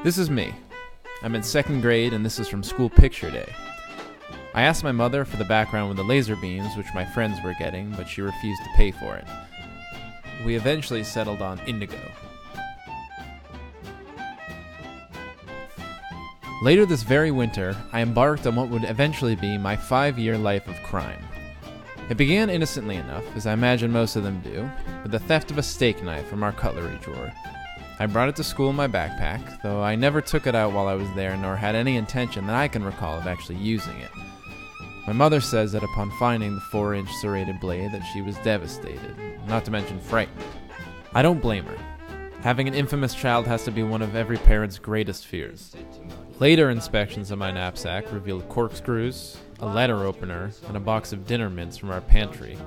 This is me. I'm in second grade and this is from school picture day. I asked my mother for the background with the laser beams, which my friends were getting, but she refused to pay for it. We eventually settled on indigo. Later this very winter, I embarked on what would eventually be my 5-year life of crime. It began innocently enough, as I imagine most of them do, with the theft of a steak knife from our cutlery drawer. I brought it to school in my backpack, though I never took it out while I was there, nor had any intention that I can recall of actually using it. My mother says that upon finding the 4-inch serrated blade that she was devastated, not to mention frightened. I don't blame her. Having an infamous child has to be one of every parent's greatest fears. Later inspections of my knapsack revealed corkscrews, a letter opener, and a box of dinner mints from our pantry.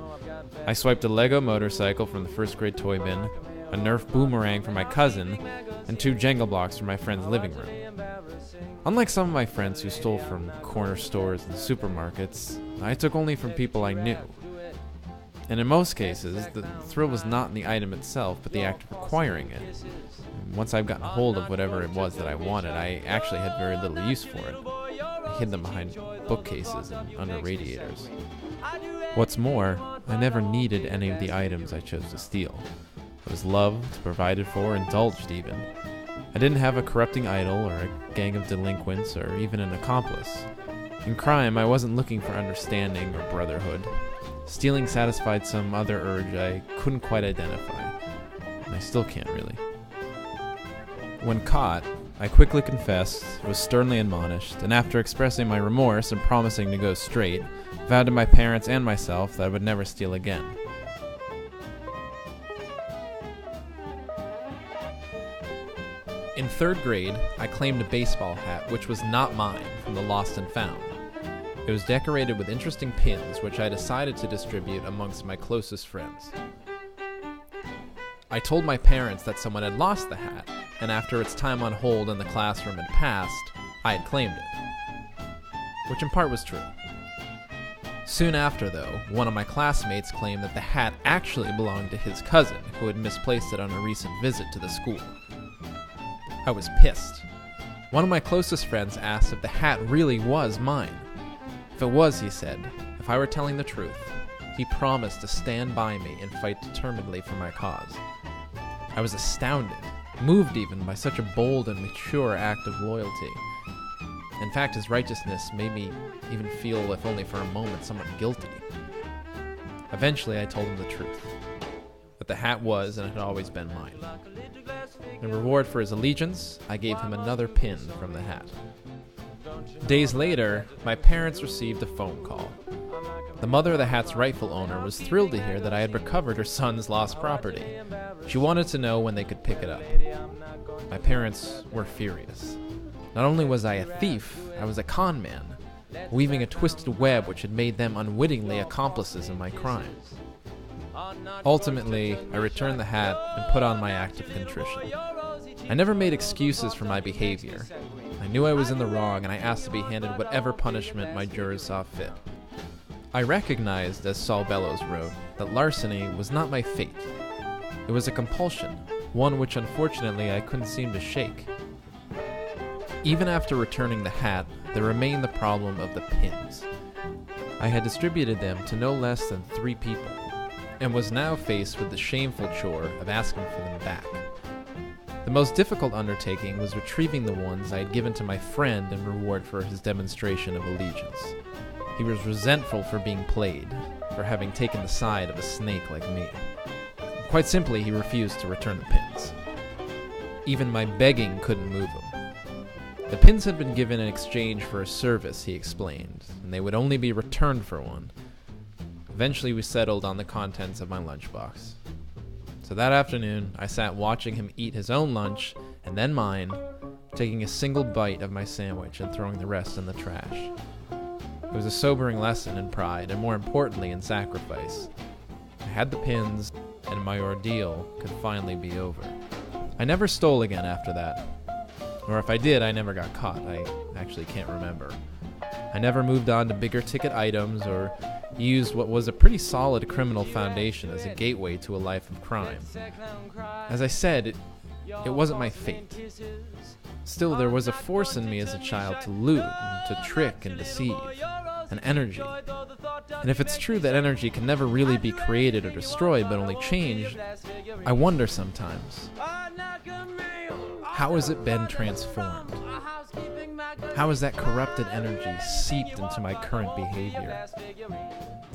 I swiped a Lego motorcycle from the first grade toy bin, a Nerf boomerang from my cousin, and 2 Jenga blocks from my friend's living room. Unlike some of my friends who stole from corner stores and supermarkets, I took only from people I knew. And in most cases, the thrill was not in the item itself, but the act of acquiring it. Once I've gotten hold of whatever it was that I wanted, I actually had very little use for it. I hid them behind bookcases and under radiators. What's more, I never needed any of the items I chose to steal. I was loved, provided for, indulged even. I didn't have a corrupting idol or a gang of delinquents or even an accomplice. In crime, I wasn't looking for understanding or brotherhood. Stealing satisfied some other urge I couldn't quite identify, and I still can't really. When caught, I quickly confessed, was sternly admonished, and after expressing my remorse and promising to go straight, vowed to my parents and myself that I would never steal again. In 3rd grade, I claimed a baseball hat which was not mine from the lost and found. It was decorated with interesting pins which I decided to distribute amongst my closest friends. I told my parents that someone had lost the hat, and after its time on hold in the classroom had passed, I had claimed it. Which in part was true. Soon after, though, one of my classmates claimed that the hat actually belonged to his cousin, who had misplaced it on a recent visit to the school. I was pissed. One of my closest friends asked if the hat really was mine. If it was, he said, if I were telling the truth, he promised to stand by me and fight determinedly for my cause. I was astounded, moved even by such a bold and mature act of loyalty. In fact, his righteousness made me even feel, if only for a moment, somewhat guilty. Eventually, I told him the truth, that the hat was and had always been mine. In reward for his allegiance, I gave him another pin from the hat. Days later, my parents received a phone call. The mother of the hat's rightful owner was thrilled to hear that I had recovered her son's lost property. She wanted to know when they could pick it up. My parents were furious. Not only was I a thief, I was a con man, weaving a twisted web which had made them unwittingly accomplices in my crimes. Ultimately, I returned the hat and put on my act of contrition. I never made excuses for my behavior. I knew I was in the wrong, and I asked to be handed whatever punishment my jurors saw fit. I recognized, as Saul Bellows wrote, that larceny was not my fate. It was a compulsion, one which unfortunately I couldn't seem to shake. Even after returning the hat, there remained the problem of the pins. I had distributed them to no less than 3 people, and was now faced with the shameful chore of asking for them back. The most difficult undertaking was retrieving the ones I had given to my friend in reward for his demonstration of allegiance. He was resentful for being played, for having taken the side of a snake like me. Quite simply, he refused to return the pins. Even my begging couldn't move him. The pins had been given in exchange for a service, he explained, and they would only be returned for one. Eventually, we settled on the contents of my lunchbox. So that afternoon, I sat watching him eat his own lunch, and then mine, taking a single bite of my sandwich and throwing the rest in the trash. It was a sobering lesson in pride, and more importantly, in sacrifice. I had the pins, and my ordeal could finally be over. I never stole again after that. Or if I did, I never got caught. I actually can't remember. I never moved on to bigger ticket items or used what was a pretty solid criminal foundation as a gateway to a life of crime. As I said, it wasn't my fate. Still, there was a force in me as a child to loot, and to trick and deceive, an energy. And if it's true that energy can never really be created or destroyed, but only changed, I wonder sometimes, how has it been transformed? How has that corrupted energy seeped into my current behavior?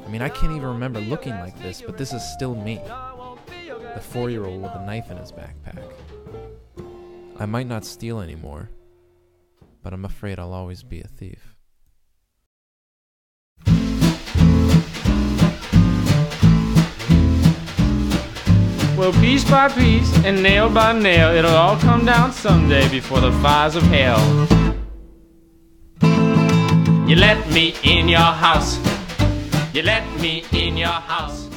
I mean, I can't even remember looking like this, but this is still me, the 4-year-old with a knife in his backpack. I might not steal anymore, but I'm afraid I'll always be a thief. Well, piece by piece and nail by nail, it'll all come down someday before the fires of hell. You let me in your house. You let me in your house.